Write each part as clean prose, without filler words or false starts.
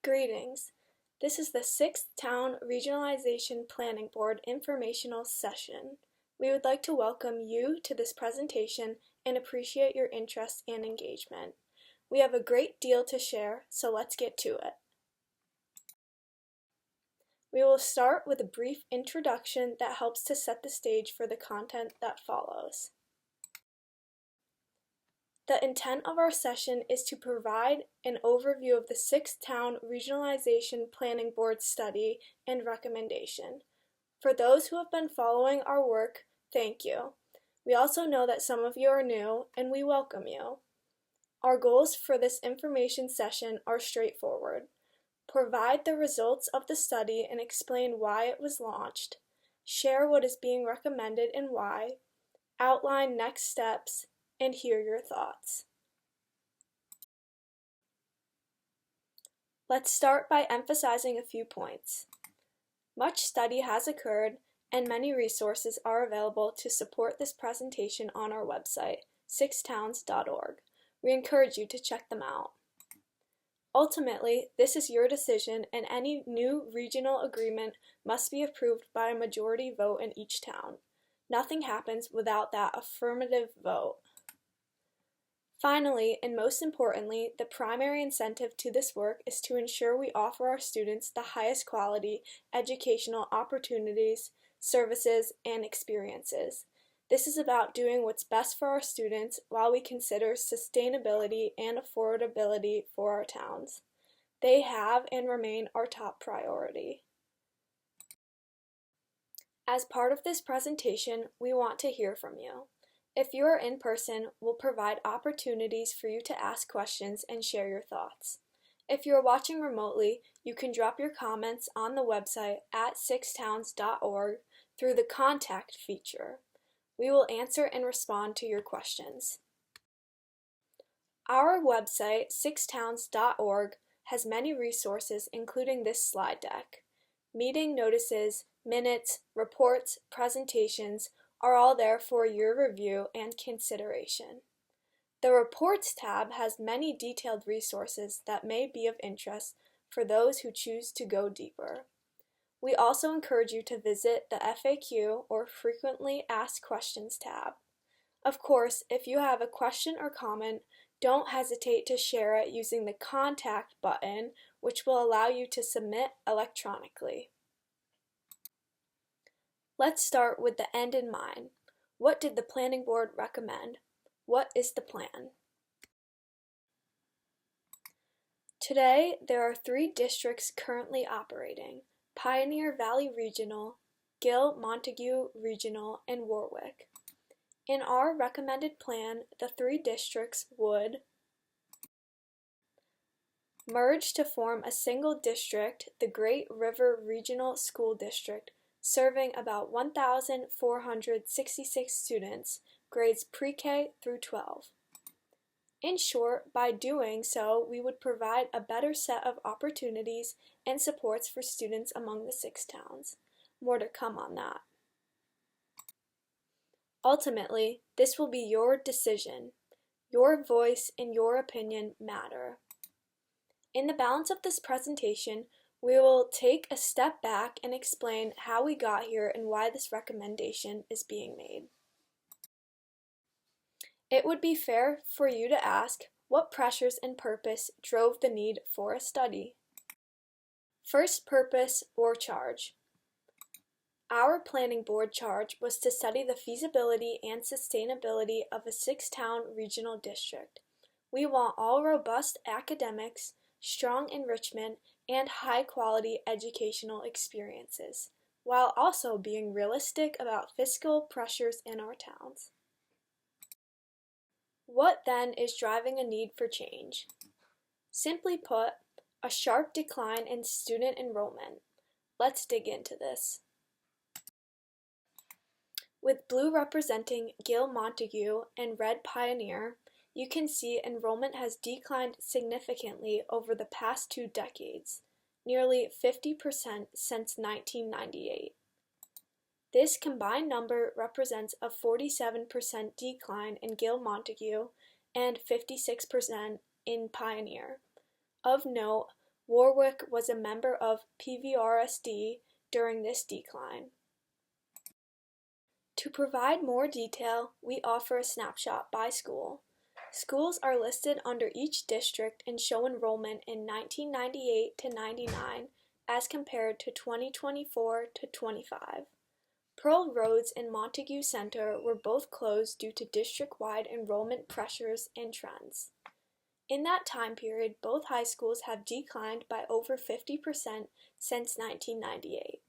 Greetings. This is the 6th Town Regionalization Planning Board informational session. We would like to welcome you to this presentation and appreciate your interest and engagement. We have a great deal to share, so let's get to it. We will start with a brief introduction that helps to set the stage for the content that follows. The intent of our session is to provide an overview of the 6th Town Regionalization Planning Board study and recommendation. For those who have been following our work, thank you. We also know that some of you are new, and we welcome you. Our goals for this information session are straightforward. Provide the results of the study and explain why it was launched. Share what is being recommended and why. Outline next steps and hear your thoughts. Let's start by emphasizing a few points. Much study has occurred and many resources are available to support this presentation on our website, 6towns.org. We encourage you to check them out. Ultimately, this is your decision, and any new regional agreement must be approved by a majority vote in each town. Nothing happens without that affirmative vote. Finally, and most importantly, the primary incentive to this work is to ensure we offer our students the highest quality educational opportunities, services, and experiences. This is about doing what's best for our students while we consider sustainability and affordability for our towns. They have and remain our top priority. As part of this presentation, we want to hear from you. If you are in person, we'll provide opportunities for you to ask questions and share your thoughts. If you are watching remotely, you can drop your comments on the website at 6towns.org through the contact feature. We will answer and respond to your questions. Our website, 6towns.org, has many resources including this slide deck. Meeting notices, minutes, reports, presentations are all there for your review and consideration. The Reports tab has many detailed resources that may be of interest for those who choose to go deeper. We also encourage you to visit the FAQ or Frequently Asked Questions tab. Of course, if you have a question or comment, don't hesitate to share it using the Contact button, which will allow you to submit electronically. Let's start with the end in mind. What did the Planning Board recommend? What is the plan? Today, there are 3 districts currently operating: Pioneer Valley Regional, Gill, Montague Regional, and Warwick. In our recommended plan, the 3 districts would merge to form a single district, the Great River Regional School District, serving about 1,466 students, grades pre-K through 12. In short, by doing so, we would provide a better set of opportunities and supports for students among the 6 towns. More to come on that. Ultimately, this will be your decision. Your voice and your opinion matter. In the balance of this presentation, we will take a step back and explain how we got here and why this recommendation is being made. It would be fair for you to ask, what pressures and purpose drove the need for a study? First, purpose or charge. Our planning board charge was to study the feasibility and sustainability of a 6-town regional district. We want all robust academics, strong enrichment, and high-quality educational experiences, while also being realistic about fiscal pressures in our towns. What then is driving a need for change? Simply put, a sharp decline in student enrollment. Let's dig into this. With blue representing Gill, Montague, and red Pioneer, you can see enrollment has declined significantly over the past 2 decades, nearly 50% since 1998. This combined number represents a 47% decline in Gill, Montague and 56% in Pioneer. Of note, Warwick was a member of PVRSD during this decline. To provide more detail, we offer a snapshot by school. Schools are listed under each district and show enrollment in 1998 to 99 as compared to 2024 to 25. Pearl Roads and Montague Center were both closed due to district-wide enrollment pressures and trends. In that time period, both high schools have declined by over 50% since 1998.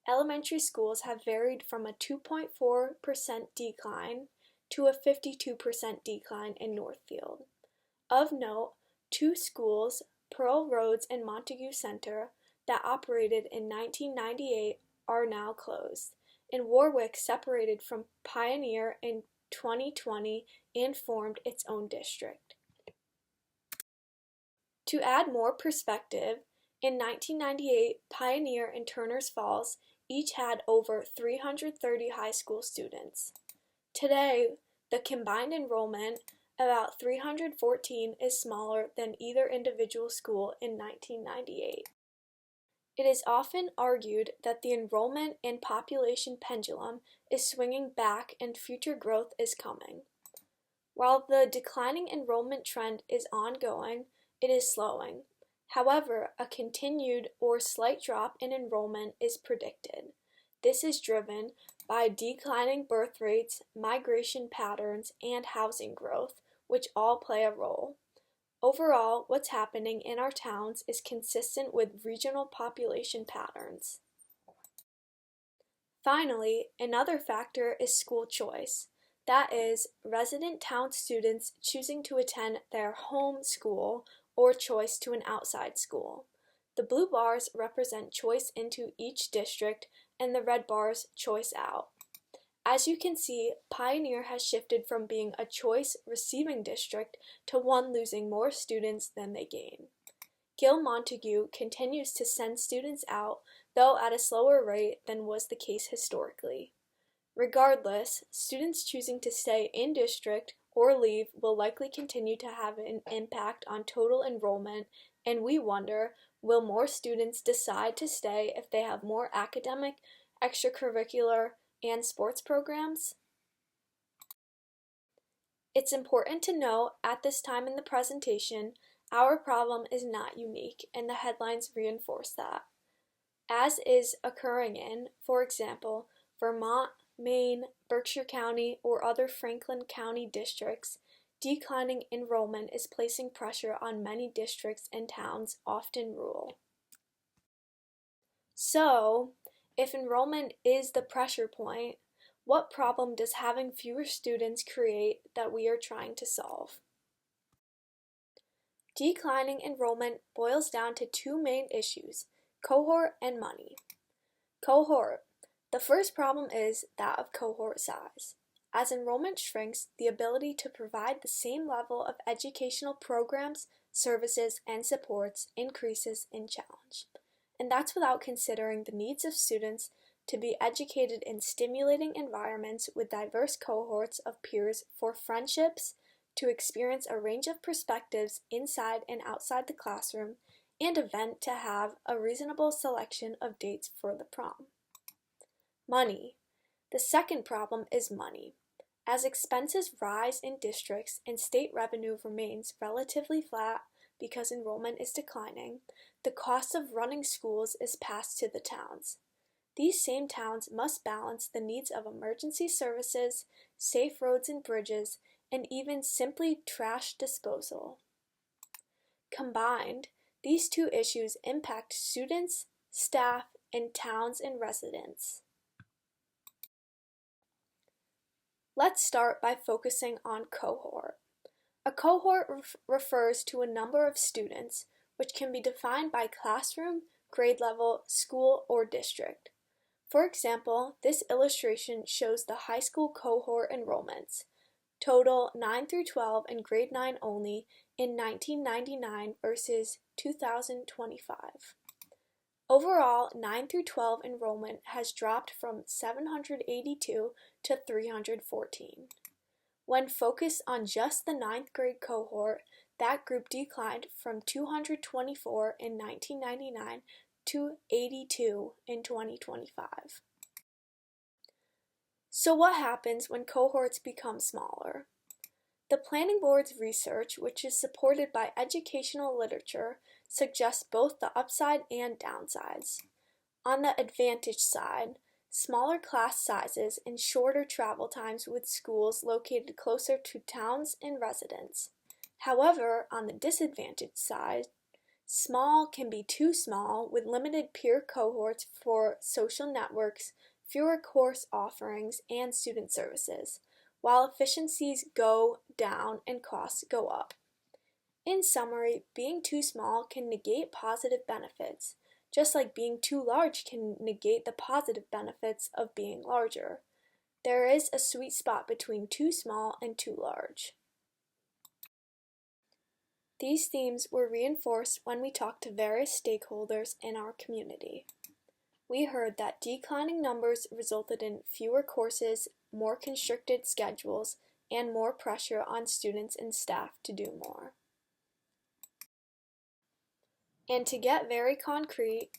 Elementary schools have varied from a 2.4% decline to a 52% decline in Northfield. Of note, two schools, Pearl Roads and Montague Center, that operated in 1998 are now closed, and Warwick separated from Pioneer in 2020 and formed its own district. To add more perspective, in 1998, Pioneer and Turners Falls each had over 330 high school students. Today, the combined enrollment, about 314, is smaller than either individual school in 1998. It is often argued that the enrollment and population pendulum is swinging back and future growth is coming. While the declining enrollment trend is ongoing, it is slowing. However, a continued or slight drop in enrollment is predicted. This is driven by declining birth rates, migration patterns, and housing growth, which all play a role. Overall, what's happening in our towns is consistent with regional population patterns. Finally, another factor is school choice. That is, resident town students choosing to attend their home school or choice to an outside school. The blue bars represent choice into each district, and the red bars choice out. As you can see, Pioneer has shifted from being a choice receiving district to one losing more students than they gain. Gill Montague continues to send students out, though at a slower rate than was the case historically. Regardless, students choosing to stay in district or leave will likely continue to have an impact on total enrollment, and we wonder, will more students decide to stay if they have more academic, extracurricular, and sports programs? It's important to note at this time in the presentation, our problem is not unique, and the headlines reinforce that. As is occurring in, for example, Vermont, Maine, Berkshire County, or other Franklin County districts, declining enrollment is placing pressure on many districts and towns, often rural. So, if enrollment is the pressure point, what problem does having fewer students create that we are trying to solve? Declining enrollment boils down to two main issues: cohort and money. Cohort. The first problem is that of cohort size. As enrollment shrinks, the ability to provide the same level of educational programs, services, and supports increases in challenge. And that's without considering the needs of students to be educated in stimulating environments with diverse cohorts of peers for friendships, to experience a range of perspectives inside and outside the classroom, and event to have a reasonable selection of dates for the prom. Money. The second problem is money. As expenses rise in districts and state revenue remains relatively flat because enrollment is declining, the cost of running schools is passed to the towns. These same towns must balance the needs of emergency services, safe roads and bridges, and even simply trash disposal. Combined, these two issues impact students, staff, and towns and residents. Let's start by focusing on cohort. A cohort refers to a number of students, which can be defined by classroom, grade level, school, or district. For example, this illustration shows the high school cohort enrollments, total 9 through 12 and grade 9 only in 1999 versus 2025. Overall, 9 through 12 enrollment has dropped from 782 to 314. When focused on just the 9th grade cohort, that group declined from 224 in 1999 to 82 in 2025. So what happens when cohorts become smaller? The Planning Board's research, which is supported by educational literature, suggests both the upside and downsides. On the advantage side, smaller class sizes and shorter travel times with schools located closer to towns and residents. However, on the disadvantage side, small can be too small with limited peer cohorts for social networks, fewer course offerings, and student services, while efficiencies go down and costs go up. In summary, being too small can negate positive benefits, just like being too large can negate the positive benefits of being larger. There is a sweet spot between too small and too large. These themes were reinforced when we talked to various stakeholders in our community. We heard that declining numbers resulted in fewer courses, more constricted schedules, and more pressure on students and staff to do more. And to get very concrete,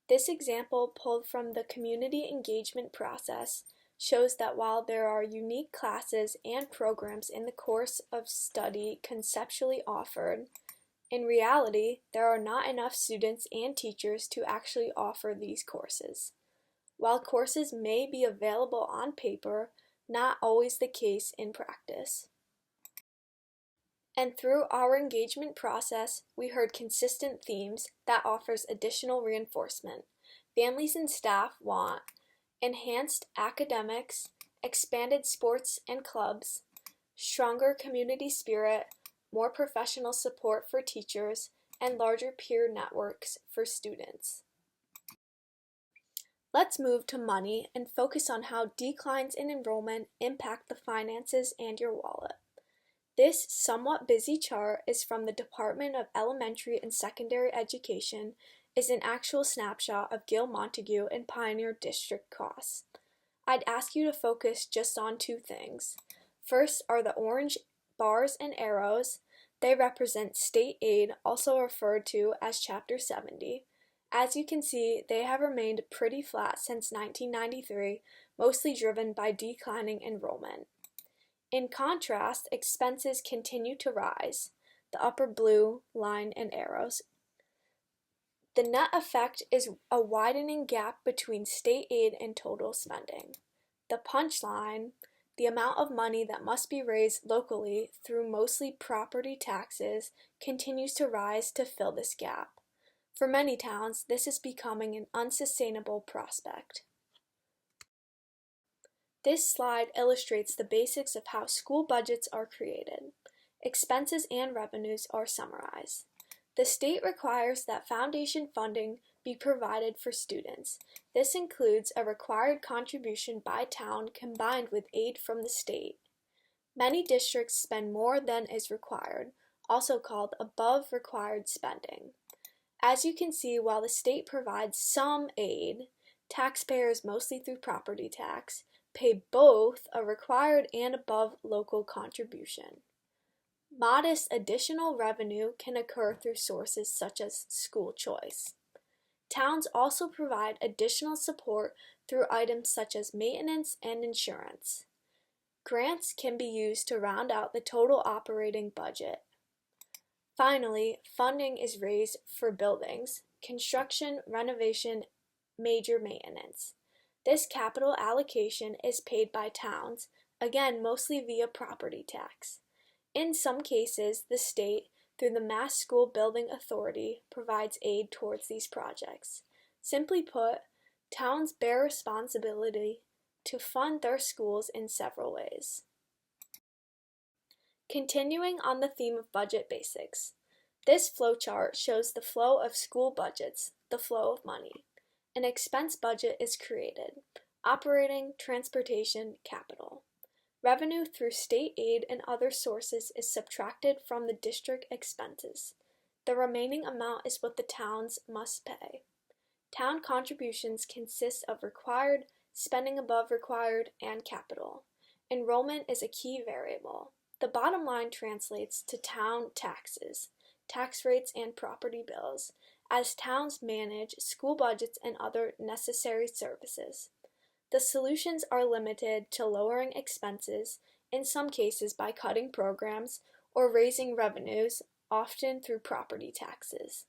this example pulled from the community engagement process shows that while there are unique classes and programs in the course of study conceptually offered, in reality, there are not enough students and teachers to actually offer these courses. While courses may be available on paper, not always the case in practice. And through our engagement process, we heard consistent themes that offers additional reinforcement. Families and staff want enhanced academics, expanded sports and clubs, stronger community spirit, more professional support for teachers, and larger peer networks for students. Let's move to money and focus on how declines in enrollment impact the finances and your wallet. This somewhat busy chart is from the Department of Elementary and Secondary Education, is an actual snapshot of Gill, Montague, and Pioneer District costs. I'd ask you to focus just on two things. First are the orange bars and arrows. They represent state aid, also referred to as Chapter 70. As you can see, they have remained pretty flat since 1993, mostly driven by declining enrollment. In contrast, expenses continue to rise, the upper blue line and arrows. The net effect is a widening gap between state aid and total spending. The punchline, the amount of money that must be raised locally through mostly property taxes, continues to rise to fill this gap. For many towns, this is becoming an unsustainable prospect. This slide illustrates the basics of how school budgets are created. Expenses and revenues are summarized. The state requires that foundation funding be provided for students. This includes a required contribution by town combined with aid from the state. Many districts spend more than is required, also called above required spending. As you can see, while the state provides some aid, taxpayers, mostly through property tax, pay both a required and above local contribution. Modest additional revenue can occur through sources such as school choice. Towns also provide additional support through items such as maintenance and insurance. Grants can be used to round out the total operating budget. Finally, funding is raised for buildings, construction, renovation, major maintenance. This capital allocation is paid by towns, again mostly via property tax. In some cases, the state, through the Mass School Building Authority, provides aid towards these projects. Simply put, towns bear responsibility to fund their schools in several ways. Continuing on the theme of budget basics, this flowchart shows the flow of school budgets, the flow of money. An expense budget is created: operating, transportation, capital. Revenue through state aid and other sources is subtracted from the district expenses. The remaining amount is what the towns must pay. Town contributions consist of required, spending above required, and capital. Enrollment is a key variable. The bottom line translates to town taxes, tax rates, and property bills, as towns manage school budgets and other necessary services. The solutions are limited to lowering expenses, in some cases by cutting programs, or raising revenues, often through property taxes.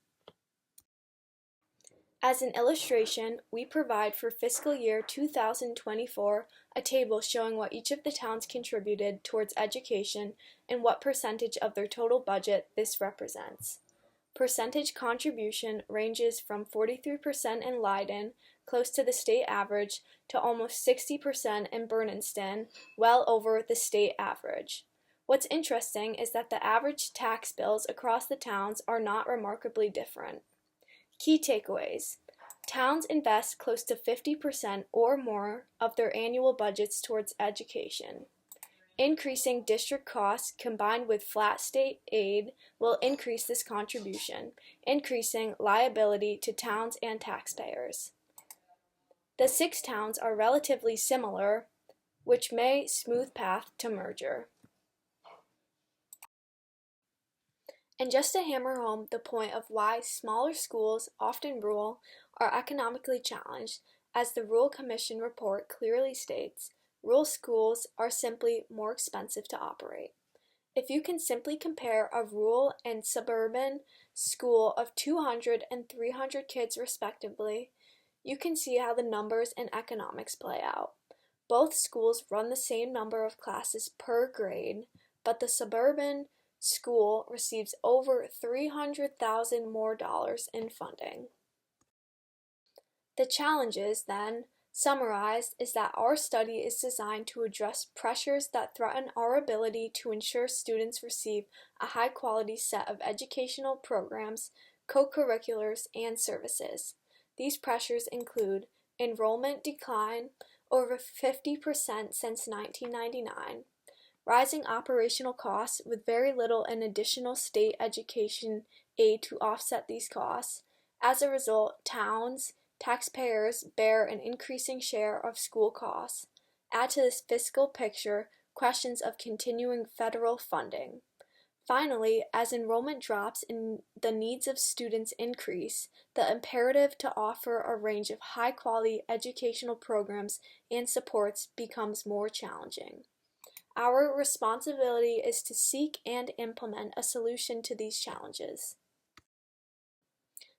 As an illustration, we provide for fiscal year 2024 a table showing what each of the towns contributed towards education and what percentage of their total budget this represents. Percentage contribution ranges from 43% in Leyden, close to the state average, to almost 60% in Bernardston, well over the state average. What's interesting is that the average tax bills across the towns are not remarkably different. Key takeaways. Towns invest close to 50% or more of their annual budgets towards education. Increasing district costs combined with flat state aid will increase this contribution, increasing liability to towns and taxpayers. The 6 towns are relatively similar, which may smooth path to merger. And just to hammer home the point of why smaller schools, often rural, are economically challenged, as the Rural Commission report clearly states, rural schools are simply more expensive to operate. If you can simply compare a rural and suburban school of 200 and 300 kids respectively, you can see how the numbers and economics play out. Both schools run the same number of classes per grade, but the suburban school receives over $300,000 more in funding. The challenges, then, summarized, is that our study is designed to address pressures that threaten our ability to ensure students receive a high-quality set of educational programs, co-curriculars, and services. These pressures include enrollment decline, over 50% since 1999, rising operational costs with very little in additional state education aid to offset these costs. As a result, towns, taxpayers bear an increasing share of school costs. Add to this fiscal picture questions of continuing federal funding. Finally, as enrollment drops and the needs of students increase, the imperative to offer a range of high-quality educational programs and supports becomes more challenging. Our responsibility is to seek and implement a solution to these challenges.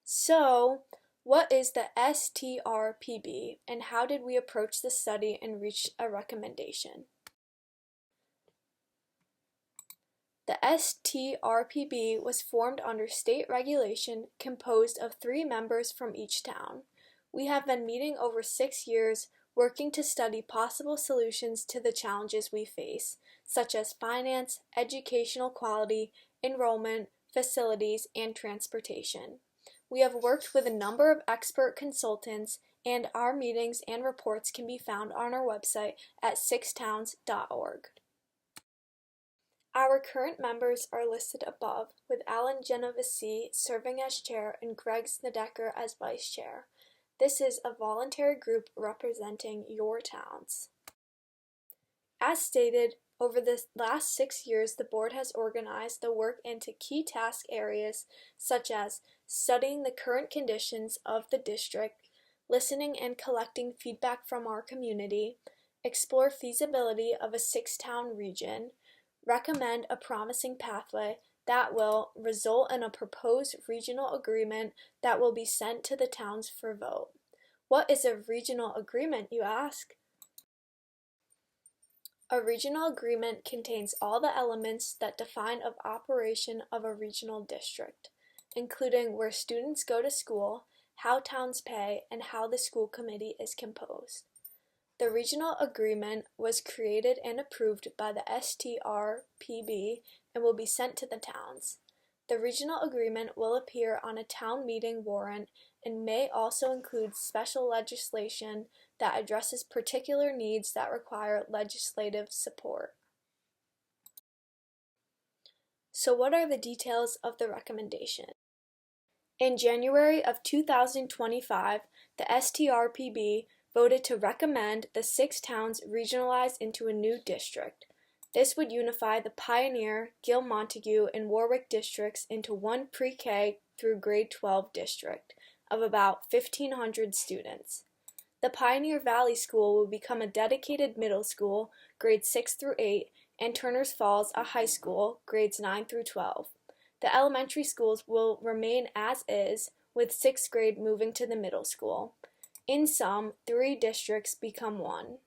So, what is the STRPB, and how did we approach the study and reach a recommendation? The STRPB was formed under state regulation composed of 3 members from each town. We have been meeting over 6 years, working to study possible solutions to the challenges we face, such as finance, educational quality, enrollment, facilities, and transportation. We have worked with a number of expert consultants, and our meetings and reports can be found on our website at 6Towns.org. Our current members are listed above, with Alan Genovese serving as chair and Greg Snedeker as vice chair. This is a voluntary group representing your towns. As stated, over the last 6 years, the board has organized the work into key task areas such as studying the current conditions of the district, listening and collecting feedback from our community, explore feasibility of a 6-town region, recommend a promising pathway that will result in a proposed regional agreement that will be sent to the towns for vote. What is a regional agreement, you ask? A regional agreement contains all the elements that define the operation of a regional district, including where students go to school, how towns pay, and how the school committee is composed. The regional agreement was created and approved by the STRPB and will be sent to the towns. The regional agreement will appear on a town meeting warrant and may also include special legislation that addresses particular needs that require legislative support. So what are the details of the recommendation? In January of 2025, the STRPB voted to recommend the 6 towns regionalize into a new district. This would unify the Pioneer, Gill, Montague, and Warwick districts into one pre-K through grade 12 district of about 1,500 students. The Pioneer Valley School will become a dedicated middle school, grades 6 through 8, and Turners Falls a high school, grades 9 through 12. The elementary schools will remain as is, with 6th grade moving to the middle school. In sum, 3 districts become one.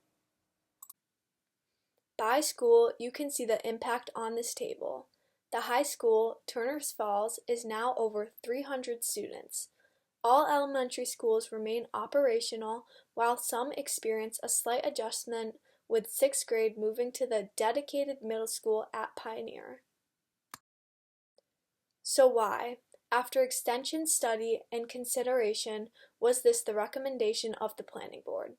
By school, you can see the impact on this table. The high school, Turners Falls, is now over 300 students. All elementary schools remain operational, while some experience a slight adjustment, with 6th grade moving to the dedicated middle school at Pioneer. So why, after extension study and consideration, was this the recommendation of the Planning Board?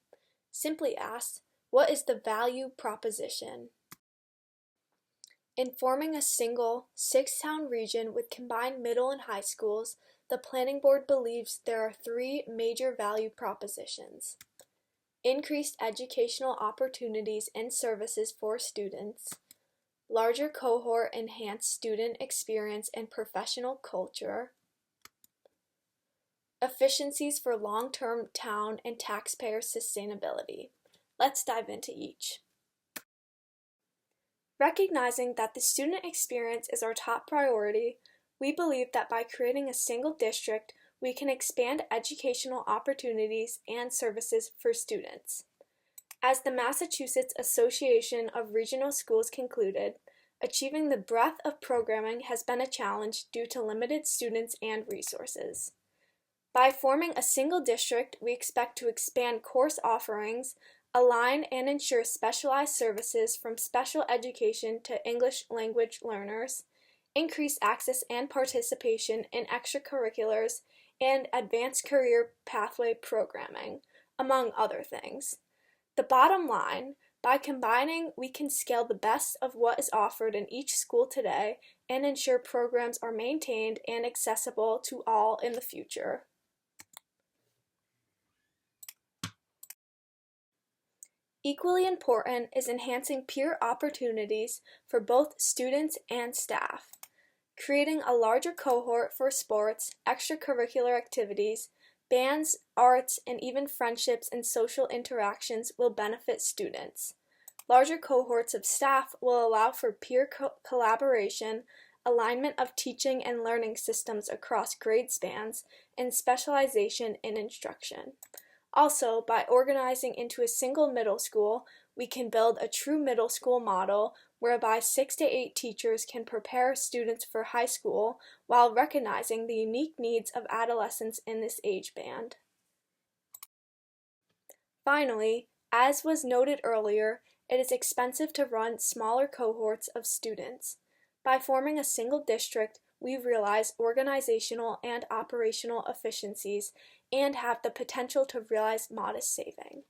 Simply asked, what is the value proposition? In forming a single 6-town region with combined middle and high schools, the Planning Board believes there are 3 major value propositions. Increased educational opportunities and services for students, larger cohort enhanced student experience and professional culture, efficiencies for long-term town and taxpayer sustainability. Let's dive into each. Recognizing that the student experience is our top priority, we believe that by creating a single district, we can expand educational opportunities and services for students. As the Massachusetts Association of Regional Schools concluded, achieving the breadth of programming has been a challenge due to limited students and resources. By forming a single district, we expect to expand course offerings, align and ensure specialized services from special education to English language learners, increase access and participation in extracurriculars, and advanced career pathway programming, among other things. The bottom line, by combining, we can scale the best of what is offered in each school today and ensure programs are maintained and accessible to all in the future. Equally important is enhancing peer opportunities for both students and staff. Creating a larger cohort for sports, extracurricular activities, bands, arts, and even friendships and social interactions will benefit students. Larger cohorts of staff will allow for peer collaboration, alignment of teaching and learning systems across grade spans, and specialization in instruction. Also, by organizing into a single middle school, we can build a true middle school model whereby 6 to 8 teachers can prepare students for high school while recognizing the unique needs of adolescents in this age band. Finally, as was noted earlier, it is expensive to run smaller cohorts of students. By forming a single district, we realize organizational and operational efficiencies and have the potential to realize modest saving.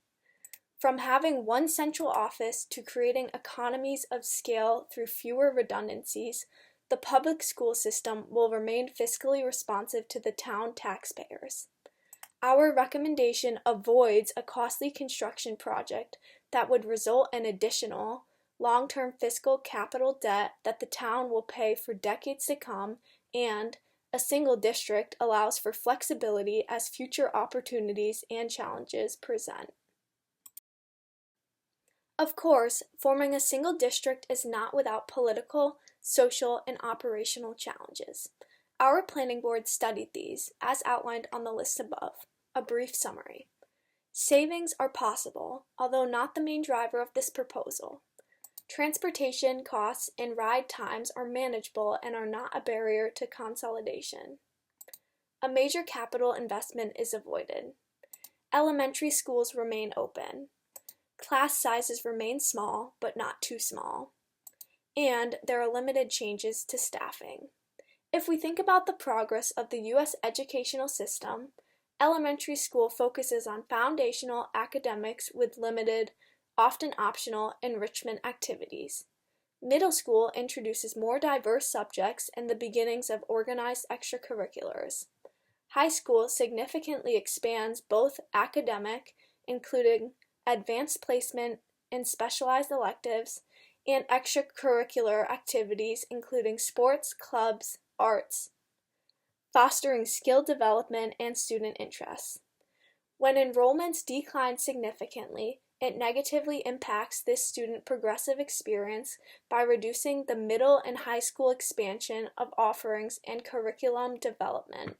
From having one central office to creating economies of scale through fewer redundancies, the public school system will remain fiscally responsive to the town taxpayers. Our recommendation avoids a costly construction project that would result in additional, long-term fiscal capital debt that the town will pay for decades to come, and a single district allows for flexibility as future opportunities and challenges present. Of course, forming a single district is not without political, social, and operational challenges. Our planning board studied these, as outlined on the list above. A brief summary. Savings are possible, although not the main driver of this proposal. Transportation costs and ride times are manageable and are not a barrier to consolidation. A major capital investment is avoided. Elementary schools remain open. Class sizes remain small, but not too small. And there are limited changes to staffing. If we think about the progress of the U.S. educational system, elementary school focuses on foundational academics with limited, often optional, enrichment activities. Middle school introduces more diverse subjects and the beginnings of organized extracurriculars. High school significantly expands both academic, including advanced placement and specialized electives, and extracurricular activities including sports, clubs, arts, fostering skill development and student interests. When enrollments decline significantly, it negatively impacts this student progressive experience by reducing the middle and high school expansion of offerings and curriculum development.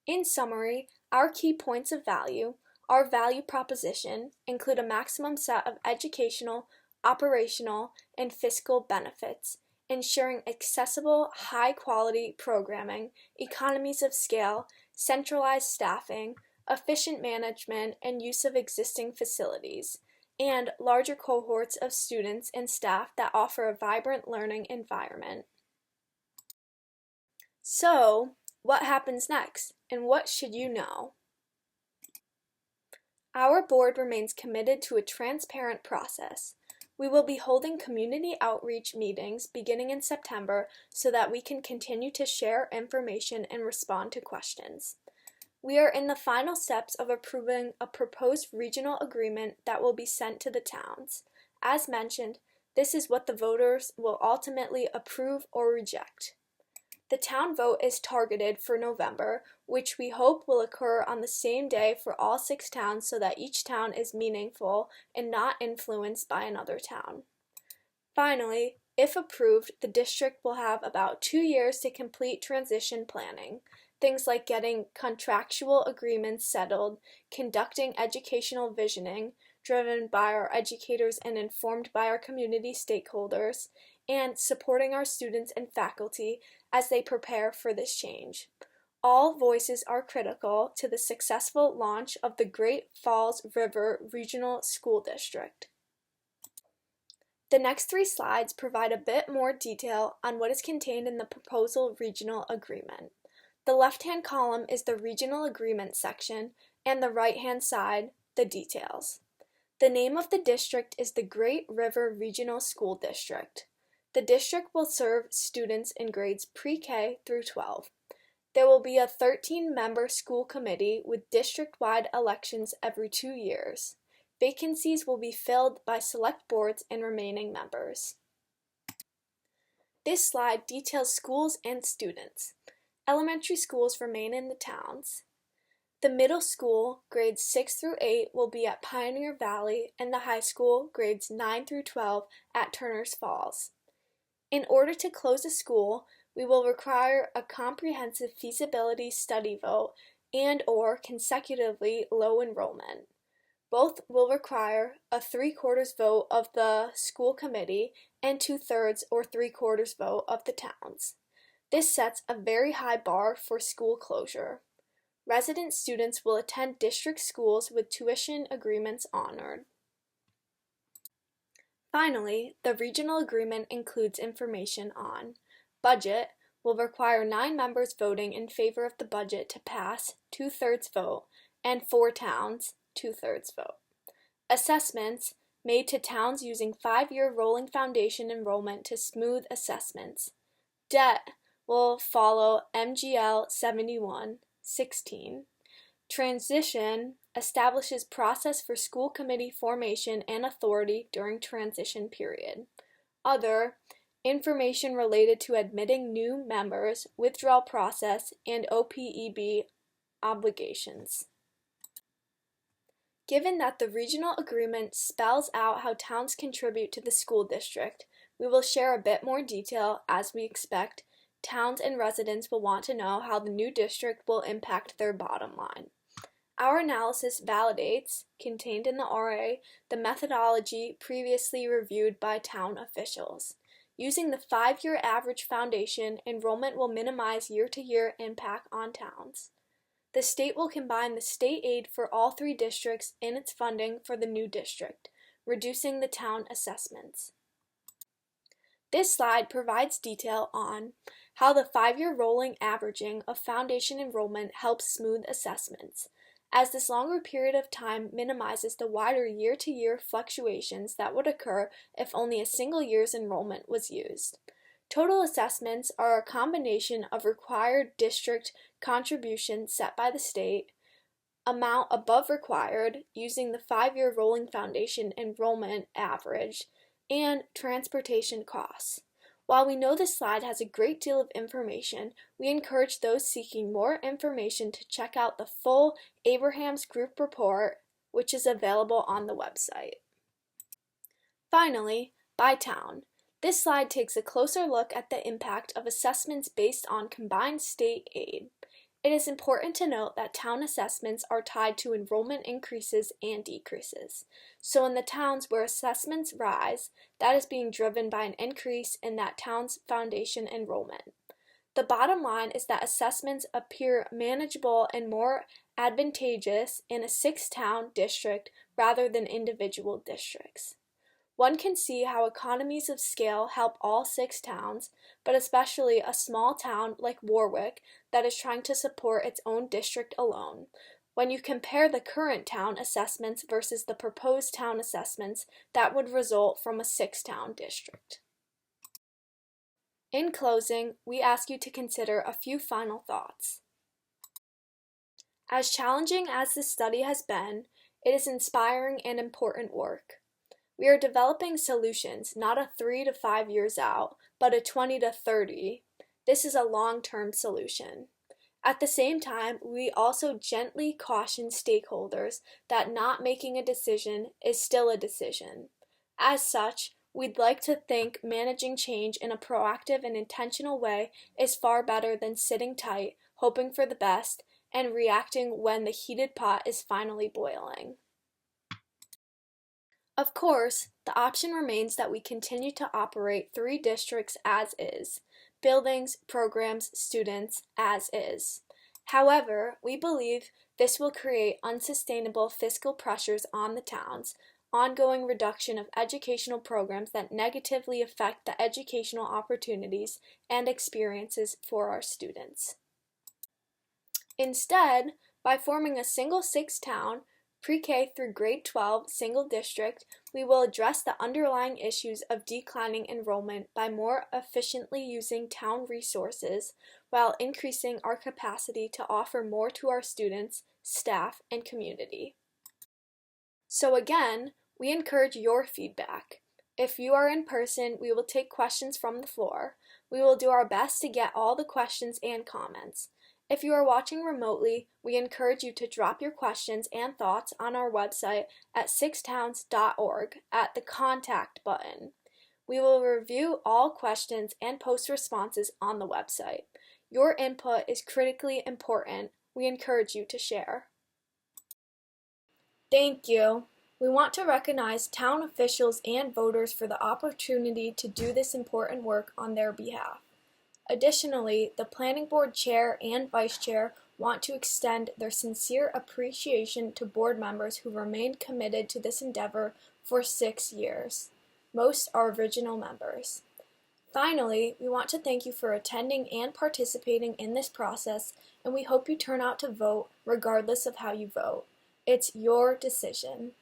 In summary, our key points of value, our value proposition, include a maximum set of educational, operational, and fiscal benefits, ensuring accessible, high-quality programming, economies of scale, centralized staffing, efficient management and use of existing facilities, and larger cohorts of students and staff that offer a vibrant learning environment. So, what happens next, and what should you know? Our board remains committed to a transparent process. We will be holding community outreach meetings beginning in September so that we can continue to share information and respond to questions. We are in the final steps of approving a proposed regional agreement that will be sent to the towns. As mentioned, this is what the voters will ultimately approve or reject. The town vote is targeted for November, which we hope will occur on the same day for all 6 towns so that each town is meaningful and not influenced by another town. Finally, if approved, the district will have about 2 years to complete transition planning. Things like getting contractual agreements settled, conducting educational visioning, driven by our educators and informed by our community stakeholders, and supporting our students and faculty as they prepare for this change. All voices are critical to the successful launch of the Great Falls River Regional School District. The next 3 slides provide a bit more detail on what is contained in the proposal regional agreement. The left-hand column is the regional agreement section, and the right-hand side, the details. The name of the district is the Great River Regional School District. The district will serve students in grades pre-K through 12. There will be a 13-member school committee with district-wide elections every 2 years. Vacancies will be filled by select boards and remaining members. This slide details schools and students. Elementary schools remain in the towns. The middle school, grades 6 through 8, will be at Pioneer Valley, and the high school, grades 9 through 12, at Turner's Falls. In order to close a school, we will require a comprehensive feasibility study vote and/or consecutively low enrollment. Both will require a 3/4 vote of the school committee and 2/3 or 3/4 vote of the towns. This sets a very high bar for school closure. Resident students will attend district schools with tuition agreements honored. Finally, the regional agreement includes information on budget. Will require 9 members voting in favor of the budget to pass, 2/3 vote, and 4 towns, 2/3 vote. Assessments made to towns using 5-year rolling foundation enrollment to smooth assessments. Debt will follow MGL 71-16. Transition establishes process for school committee formation and authority during transition period. Other information related to admitting new members, withdrawal process, and OPEB obligations. Given that the regional agreement spells out how towns contribute to the school district, we will share a bit more detail as we expect towns and residents will want to know how the new district will impact their bottom line. Our analysis validates, contained in the RA, the methodology previously reviewed by town officials. Using the 5-year average foundation, enrollment will minimize year-to-year impact on towns. The state will combine the state aid for all 3 districts in its funding for the new district, reducing the town assessments. This slide provides detail on how the 5-year rolling averaging of foundation enrollment helps smooth assessments, as this longer period of time minimizes the wider year-to-year fluctuations that would occur if only a single year's enrollment was used. Total assessments are a combination of required district contributions set by the state, amount above required using the 5-year rolling foundation enrollment average, and transportation costs. While we know this slide has a great deal of information, we encourage those seeking more information to check out the full Abrahams Group report, which is available on the website. Finally, by town. This slide takes a closer look at the impact of assessments based on combined state aid. It is important to note that town assessments are tied to enrollment increases and decreases. So in the towns where assessments rise, that is being driven by an increase in that town's foundation enrollment. The bottom line is that assessments appear manageable and more advantageous in a 6-town district rather than individual districts. One can see how economies of scale help all 6 towns, but especially a small town like Warwick that is trying to support its own district alone. When you compare the current town assessments versus the proposed town assessments, that would result from a 6-town district. In closing, we ask you to consider a few final thoughts. As challenging as this study has been, it is inspiring and important work. We are developing solutions, not a 3 to 5 years out, but a 20 to 30. This is a long-term solution. At the same time, we also gently caution stakeholders that not making a decision is still a decision. As such, we'd like to think managing change in a proactive and intentional way is far better than sitting tight, hoping for the best, and reacting when the heated pot is finally boiling. Of course, the option remains that we continue to operate 3 districts as is, buildings, programs, students as is. However, we believe this will create unsustainable fiscal pressures on the towns, ongoing reduction of educational programs that negatively affect the educational opportunities and experiences for our students. Instead, by forming a single 6-town, pre-K through grade 12 single district, we will address the underlying issues of declining enrollment by more efficiently using town resources while increasing our capacity to offer more to our students, staff, and community. So again, we encourage your feedback. If you are in person, we will take questions from the floor. We will do our best to get all the questions and comments. If you are watching remotely, we encourage you to drop your questions and thoughts on our website at 6towns.org at the Contact button. We will review all questions and post responses on the website. Your input is critically important. We encourage you to share. Thank you. We want to recognize town officials and voters for the opportunity to do this important work on their behalf. Additionally, the Planning Board Chair and Vice Chair want to extend their sincere appreciation to board members who remained committed to this endeavor for 6 years. Most are original members. Finally, we want to thank you for attending and participating in this process, and we hope you turn out to vote regardless of how you vote. It's your decision.